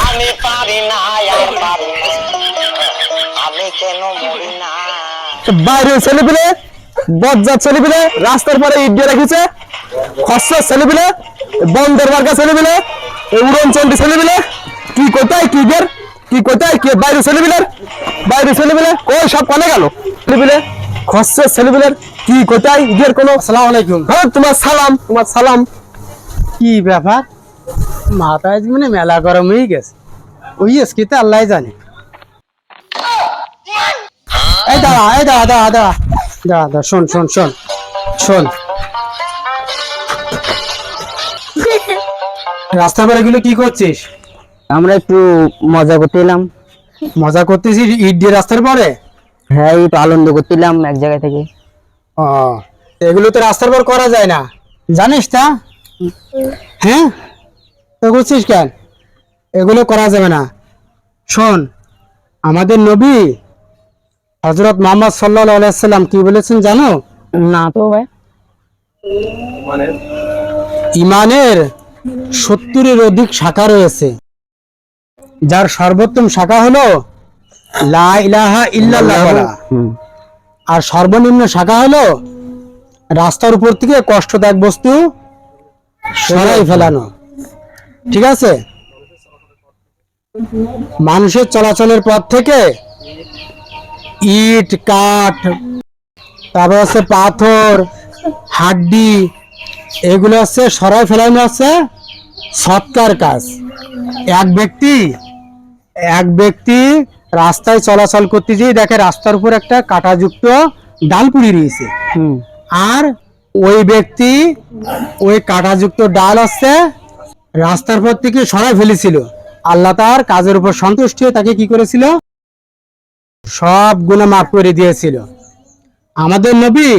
আমি পারি না আর পারি না, আমি কেন মরি না। বাইরে ছেলেপিলে বজ্জাত ছেলেপিলে রাস্তার পরে ইট দিয়ে রেখেছে, খসড়া ছেলেপিলে, বন্দর মার্কা ছেলেপিলে, উড়ন চন্ডী ছেলেপিলে, কি কোথায় কি দের কি কোথায় কি বাইরে ছেলেপিলে কই সব কনে গেল? ছেলেপিলে খসড়া ছেলেপিলের কি কোথায় ইদের কোনো? আসসালামু আলাইকুম। হ্যাঁ তোমার সালাম। কি ব্যাপার, মাথায় মানে মেলা গরম হয়ে গেছে। ওই এসকিতে আল্লাহ জানে। এই দাঁড়া, শোন। রাস্তার পরে এগুলো কি করছিস? আমরা একটু মজা করতে এলাম। মজা করতেছিস ইট দিয়ে রাস্তার পরে? হ্যাঁ, একটু আনন্দ করতেলাম এক জায়গা থেকে। ও, এগুলো তো রাস্তার পর করা যায় না, জানিস তা? হ্যাঁ, তো করছিস কেন? এগুলো করা যাবে না। শোন, আমাদের নবী হযরত মুহাম্মদ সাল্লাল্লাহু আলাইহি সাল্লাম কি বলেছেন জানো? না তো ভাই। ইমানের 70-এর অধিক শাখা রয়েছে, যার সর্বোত্তম শাখা হলো লা ইলাহা ইল্লাল্লাহ বলা, আর সর্বনিম্ন শাখা হলো রাস্তার উপর থেকে কষ্টদায়ক বস্তু সরাই ফেলানো। ঠিক আছে? মানুষের চলাচলের পথ থেকে ইট, কাঠ, তারপর হচ্ছে পাথর, হাড্ডি, এগুলো হচ্ছে সরাই ফেলানো হচ্ছে সৎকার কাজ। এক ব্যক্তি রাস্তায় চলাচল করতে গিয়ে দেখে রাস্তার উপর একটা কাঁটাযুক্ত ডাল পুড়ি রয়েছে, আর ওই ব্যক্তি ওই কাঁটাযুক্ত ডাল হচ্ছে রাস্তার পর থেকে সরাই ফেলেছিল। আল্লাহ তার কাজের উপর সন্তুষ্ট হয়ে তাকে কি করেছিল? সব গুনাহ মাফ করে দিয়েছিল। আমাদের নবী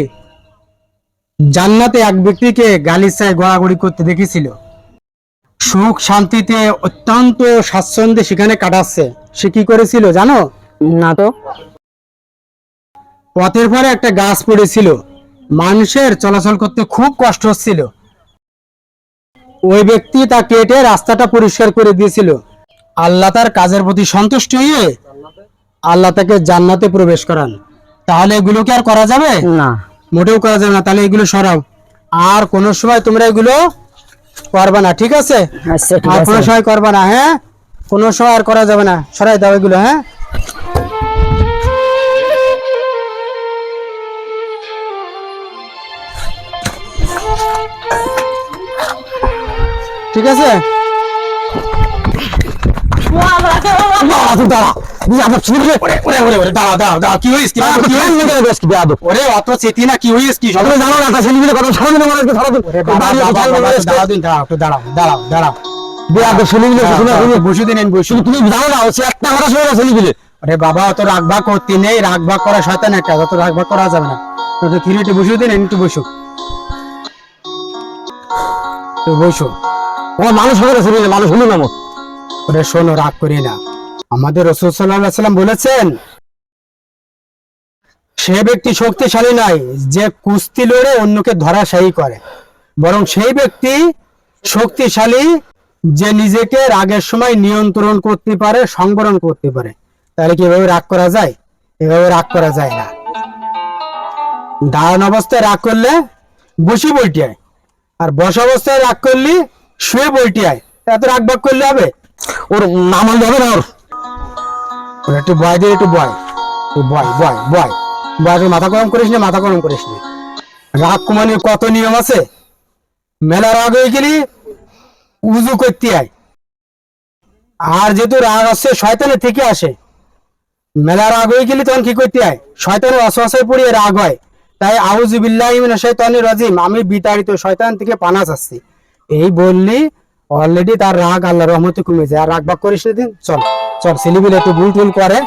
জান্নাতে এক ব্যক্তিকে গালিচায় গড়াগড়ি করতে দেখেছিল, সুখ শান্তিতে অত্যন্ত স্বাচ্ছন্দ্যে সেখানে কাটাচ্ছে। সে কি করেছিল জানো? না তো। পথের পরে একটা গাছ পড়েছিল, মানুষের চলাচল করতে খুব কষ্ট হচ্ছিল। ওই ব্যক্তি তা কেটে রাস্তাটা পরিষ্কার করে দিয়েছিল। আল্লাহ তার কাজের প্রতি সন্তুষ্ট হয়ে আল্লাহ তাকে জান্নাতে প্রবেশ করান। তাহলে এগুলো কি আর করা যাবে না? মোটেও করা যাবে না। তাহলে এগুলো সরাও, আর কোনো সময় তোমরা এগুলো করবা না, ঠিক আছে? আচ্ছা, ঠিক আর কোনো আছে। সময় করবা না, হ্যাঁ? কোনো সময় আর করা যাবে না, সরাই দাও এগুলো, হ্যাঁ? ঠিক আছে? বাবা অত রাগভাগ করতে নেই, রাগভাগ করা শয়তান একটা, অত রাগভাগ করা যাবে না। থিরিটি বসিয়ে দিন, একটু বসো, বসো। মানুষ হবে ছেলে, মানুষ হলো না মত। ওরে শোনো, রাগ করি না। আমাদের রাসূল সাল্লাল্লাহু আলাইহি ওয়াসাল্লাম বলেছেন, সে ব্যক্তি শক্তিশালী নয় যে কুস্তি লড়ে অন্যকে ধরাশায়ী করে, বরং সেই ব্যক্তি শক্তিশালী যে নিজেকে রাগের সময় নিয়ন্ত্রণ করতে পারে, সংবরণ করতে পারে। তাহলে কি এভাবে রাগ করা যায়? এভাবে রাগ করা যায় না। দাঁড়ানো অবস্থায় রাগ করলে বসি বইটি হয়, আর বসা অবস্থায় রাগ করলে শুয়ে বইটি হয়। এত রাগ ভাগ করলে হবে? ওর নাম হবে না। ওর একটু বয় দিয়ে, একটু বয়, মাথা গরম করিস না, রাগ কমানোর কত নিয়ম আছে। মেলা রাগ হয়ে গেলি উজু করতে হয়, আর যেহেতু রাগ আসছে শয়তানের থেকে আসে, মেলা রাগ হয়ে গেলি তখন কি করতে হয়? শয়তানের ওয়াসওয়াসায় পড়িয়ে রাগ হয়। তাই আউযু বিল্লাহি মিনাশ শাইতানির রাজিম, আমি বিতাড়িত শয়তান থেকে পানা চাচ্ছি, এই বললি অলরেডি তার রাগ আল্লাহর রহমতে কমে যায়। আর রাগ ভাগ করিস না দিন। চল ছেলেপিলে একটু ভুল টুল করে,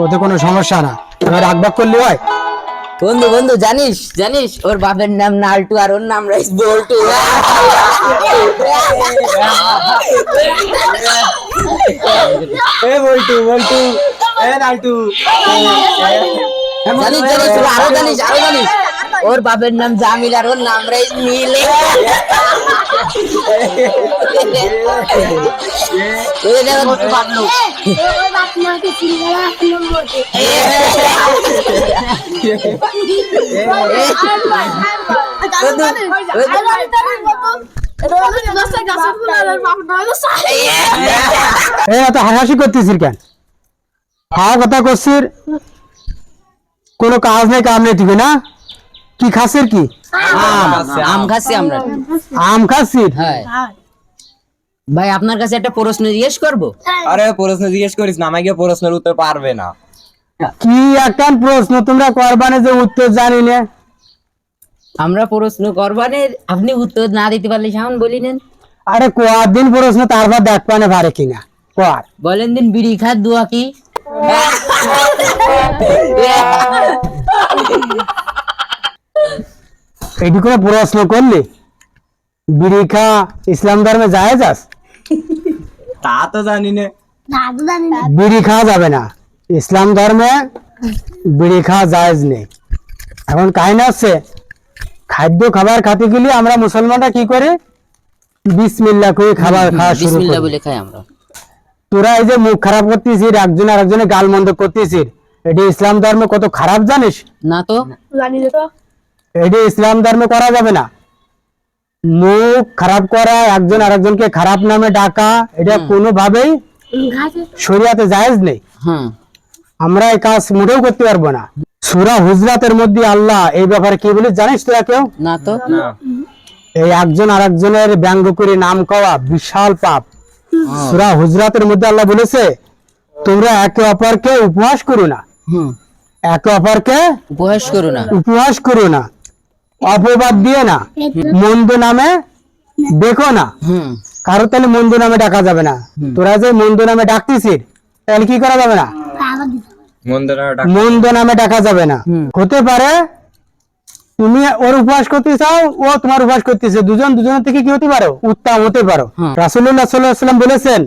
ওতে কোনো সমস্যা না, রাগ ভাগ করলে হয়। বন্ধু জানিস ওর বাপের নাম নালটু আর ওর নাম রাইস বল্টু। বল্টু, নালটু, জানিস তুই আরো জানিস ওর বাপের নাম জামিল আর ওর নাম রাইস মিলে ওই দেখো তুই পাবলো এত হাসাহাসি করতেছিস কেন? খাওয়া কথা করছিস, কোনো কাজ নেই কাম নেই, ঠিক না? কি খাসির কি? আম খাচ্ছি আমরা। আম খাচ্ছিস? হ্যাঁ ভাই, আপনার কাছে একটা প্রশ্ন জিজ্ঞেস করবো? আরে প্রশ্ন জিজ্ঞেস করিস না, আমাকে প্রশ্নের উত্তর পারবে না। কি একটা প্রশ্ন তোমরা করবানে যে উত্তর জানি না? আমরা প্রশ্ন করবানে, আপনি উত্তর না দিতে পারলে সামন বলি নেন। আরে কদিন প্রশ্ন তারপর দেখবানে পারে কিনা কর। বলেন দিন, বিড়ি খাত দোয়া কি? এটি করে প্রশ্ন করলি বিড়ি খা ইসলাম ধর্মে জায়েজ আছে? তা তো জানি না। বিড়ি খাওয়া যাবে না, ইসলাম ধর্মে বিড়ি খাওয়া জায়েজ নেই। এখন কাহিনী হচ্ছে, খাদ্য খাবার খাতে গেলে আমরা মুসলমানরা কি করে বিসমিল্লাহ করে খাবার খাওয়া শুরু বিসমিল্লাহ করি। বলে খাই আমরা। তোরা এই যে মুখ খারাপ করতেছিস, একজন আরেকজনের গাল মন্দ করতেছিস, এটি ইসলাম ধর্মে কত খারাপ জানিস? না তো। এটি ইসলাম ধর্মে করা যাবে না। মুখ খারাপ করা, একজন আরেকজনকে খারাপ নামে ডাকা, এটা কোনোভাবেই শরিয়াতে জায়েজ নেই। হ্যাঁ, আমরা এই কাজ মোটেও করতে পারবো না। সূরা হুজরাতের মধ্যে আল্লাহ এই ব্যাপারে কি বলে জানিস তোরা কেউ? না তো। এই একজন আরেকজনের ব্যঙ্গ করে নাম কওয়া বিশাল পাপ। সূরা হুজরাতের মধ্যে আল্লাহ বলেছে, তোমরা একে অপরকে উপহাস করো না, একে অপরকে উপহাস করো না, উপহাস করো না, অপবাদ দিয়ে না, মন্দ নামে দেখো না। কারো তাহলে মন্দ নামে ডাকা যাবে না। তোরা যে মন্দ নামে ডাকতেছিস, তাহলে কি করা যাবে না? মন্দ নামে ডাকা যাবে না। হতে পারে তুমি ওর উপহাস করতে চাও, ও তোমার উপহাস করতেছে, দুজন দুজনের থেকে কি হতে পারো? উত্তম হতে পারো। রাসূলুল্লাহ সাল্লাল্লাহু আলাইহি ওয়াসাল্লাম বলেছেন,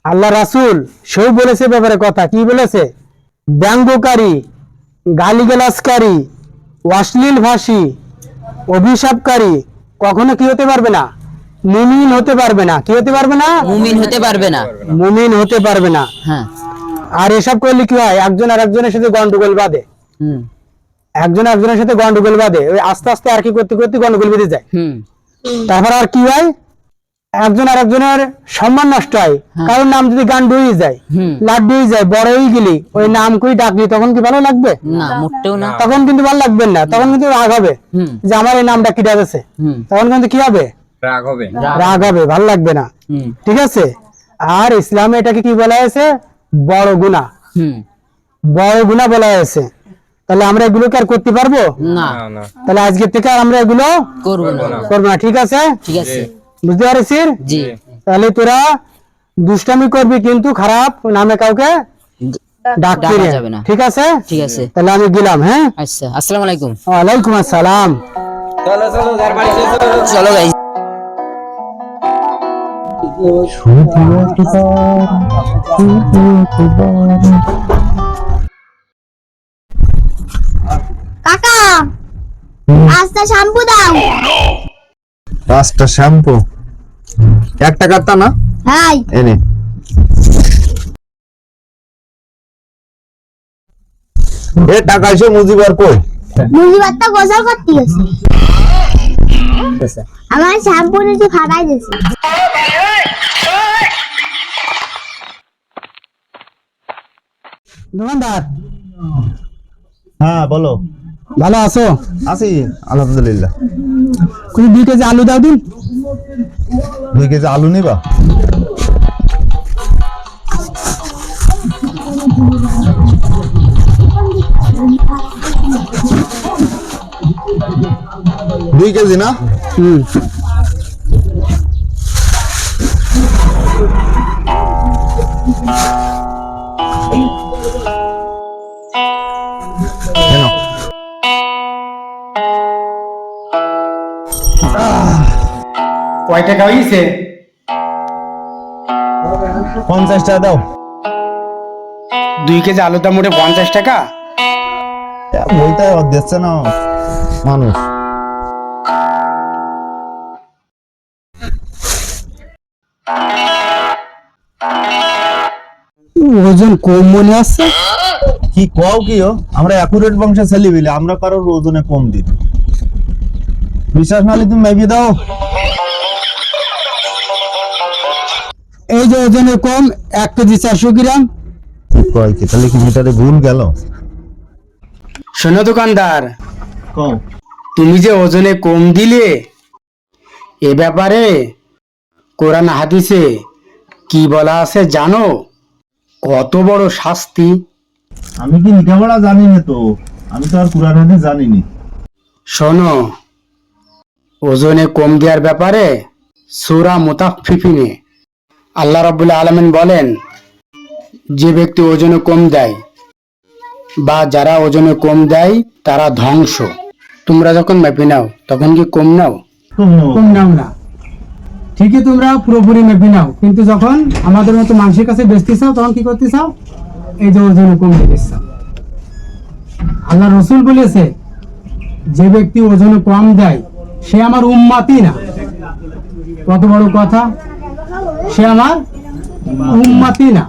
আল্লাহ রাসূল সেও বলেছে ব্যাপারে কথা, কি বলেছে? ব্যঙ্গকারী, গালিগালাজকারী, অশ্লীল ভাষী, অভিশাপকারী কখনো কি হতে পারবে না? মুমিন হতে পারবে না। কি হতে পারবে না? মুমিন হতে পারবে না। মুমিন হতে পারবে না। হ্যাঁ। আর এসব করলে কি হয়? একজন আরেকজনের সাথে গন্ডগোল বাঁধে, একজন একজনের সাথে গন্ডগোল বাঁধে, ওই আস্তে আস্তে আর কি করতে করতে গন্ডগোল বেঁধে যায়। তারপর আর কি হয়? একজন আরেকজনের সম্মান নষ্ট হয়। কারণ নাম যদি গান্ডু হয়ে যায়, লাড্ডু হয়ে যায়, বড় হয়ে গেলি, ওই নাম কই ডাকলি তখন কি ভালো লাগবে? না, মোটেও না। তখন কিন্তু ভালো লাগবে না, তখন কিন্তু রাগ হবে যে আমার এই নামটা কি ডাকছে। তখন কিন্তু কি হবে? রাগ হবে। রাগ হবে, ভালো লাগবে না। ঠিক আছে? আর ইসলামে এটাকে কি বলা হয়েছে? বড় গুনাহ। বড় গুনাহ বলা হয়েছে। তাহলে আমরা এগুলো কি আর করতে পারবো না? তাহলে আজকে থেকে আর আমরা এগুলো করব না। করবো না। ঠিক আছে? ঠিক আছে। বুঝতে পারছিস? জি। তাহলে তোরা দুষ্টামি করবি, কিন্তু খারাপ নামে কাউকে ডাকবি ডাকা যাবে না। না। ঠিক আছে? ঠিক আছে। তাহলে আমি গেলাম। হ্যাঁ, আচ্ছা, আসসালামু আলাইকুম। ওয়ালাইকুম আসসালাম। চলো চলো, ঘর বাড়ি চলো। চলো গাইস। কাকা আস্তা শ্যাম্পু দাও। 5টা শ্যাম্পু 1 টাকার তা না? হাই এনে এ টাকা এসে মুজিবার কই? মুজিবাতটা গোসল করতে গেছে, আমার শ্যাম্পু নিতে ফাটাই দিয়েছে। দোকানদার, হ্যাঁ বলো। ভালো আছো? আছি আলহামদুলিল্লাহ। তুমি 2 কেজি আলু দাও দিন। 2 কেজি আলু নিবা? দুই কেজি না? কেন? কয় টাকা হয়েছে? 50 টাকা দাও। 2 কেজি আলুর দাম মোটে 50 টাকা। বইটাই আর দিচ্ছে না মানুষ। ওজন কম মনে আছে। কি কও কি ও, আমরা অ্যাকুরেট বংশে ছেলে বিলে, আমরা কারোর ওজনে কম দিই না। বিশ্বাস না হলে তুমি মেপে দাও। এই যে ওজনে কম 1 কেজি 400 গ্রাম। কয় কি তাহলে কি মিটারে ভুল গেল? শোনো দোকানদার, কও। তুমি যে ওজনে কম দিলে, এ ব্যাপারে কোরআন হাদিসে কি বলা আছে জানো? কত বড় শাস্তি। আমি কি লেখাপড়া জানি না তো, আমি তো আর কুরআন হাদিস জানি না। শোনো, ওজনে কম দেওয়ার ব্যাপারে সূরা মুতাফফিফিনে আল্লাহ রাব্বুল আলামিন বলেন, যে ব্যক্তি ওজনে কম দেয় বা যারা ওজনে কম দেয় তারা ধ্বংস। তোমরা যখন মেপে নাও তখন কি কম নাও? কম নাও না, ঠিকই তোমরা পুরোপুরি মেপে নাও, কিন্তু যখন আমাদের মতো মানুষের কাছে বেচতে চাও তখন কি করতে চাও? এই যে ওজনে কম দিতে চাও। আল্লাহ রসুল বলেছে, যে ব্যক্তি ওজনে কম দেয় সে আমার উম্মতি না। কত বড় কথা, সে আমার উম্মতি না।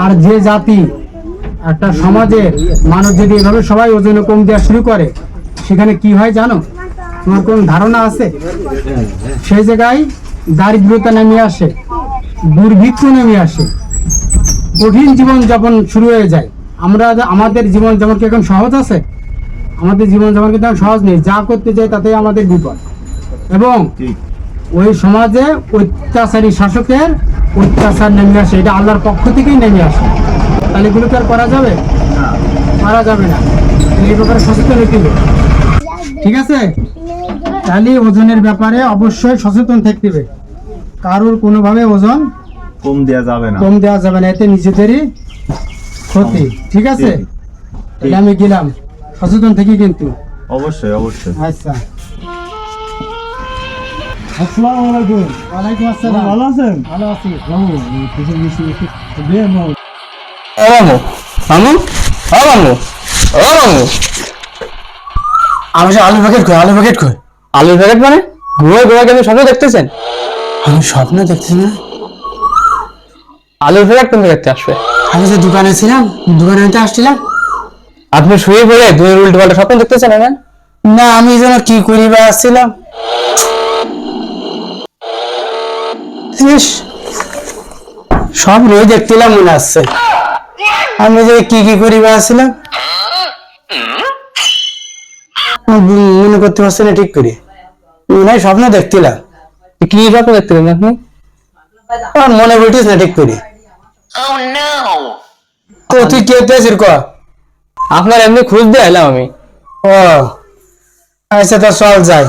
আর যে জাতি, একটা সমাজের মানুষ যদি এভাবে সবাই ওজনে কম দেওয়া শুরু করে, সেখানে কি হয় জানো? তোমার কোন ধারণা আছে? সেই জায়গায় দারিদ্রতা নেমে আসে, দুর্ভিক্ষ নেমে আসে, কঠিন জীবন যাপন শুরু হয়ে যায়। আমাদের জীবন যেমন কি এখন সহজ আছে? আমাদের জীবন যেমন কিন্তু এখন সহজ নেই। যা করতে যাই তাতেই আমাদের বিপদ। এবং ওই সমাজে অত্যাচারী শাসকের অত্যাচার নেমে আসে, এটা আল্লাহর পক্ষ থেকেই নেমে আসে। তাহলে এগুলো কি আর করা যাবে? করা যাবে না। এই ব্যাপারে সচেতন হতে হবে, ঠিক আছে? তাহলে ওজনের ব্যাপারে অবশ্যই সচেতন থাকতে হবে। কারোর কোনোভাবে ওজন কম দেয়া যাবে না। কম দেওয়া যাবে না, এতে নিজেদেরই ক্ষতি, ঠিক আছে? তাহলে আমি গেলাম, সচেতন থেকে কিন্তু। অবশ্যই অবশ্যই। আচ্ছা, আসসালামু আলাইকুম। ওয়ালাইকুম আসসালাম। ভালো আছেন? ভালো আছি। আমার সে আলু প্যাকেট কই, আলু প্যাকেট কই? আলুর প্যাকেট মানে ঘুরে ঘুরে আপনি স্বপ্ন দেখতেছেন? আমি স্বপ্ন দেখছি না। আলুর প্যাকেট কোন দেখতে আসবে? আমি যে দোকানে ছিলাম, দোকানে আনতে আসছিলাম। আপনি শুয়ে পড়ে দুই উল্টো পাল্টা স্বপ্ন দেখতেছেন না? না, আমি যেন কি করি বা আসছিলাম। ইস, সব রোজ দেখছিলাম মনে আসছে। আমি যে কি কি করি বা আসছিলাম মনে করতে পারছি না ঠিক করে। মনে হয় স্বপ্ন দেখছিলাম। কি স্বপ্ন দেখতেছেন আপনি? আমার মনে পড়ছিস না ঠিক করে। তো তুই কে পেয়েছিস ক? আপনার এমনি খুঁজ দিয়ে এলাম আমি। ও আচ্ছা, তা চল যাই।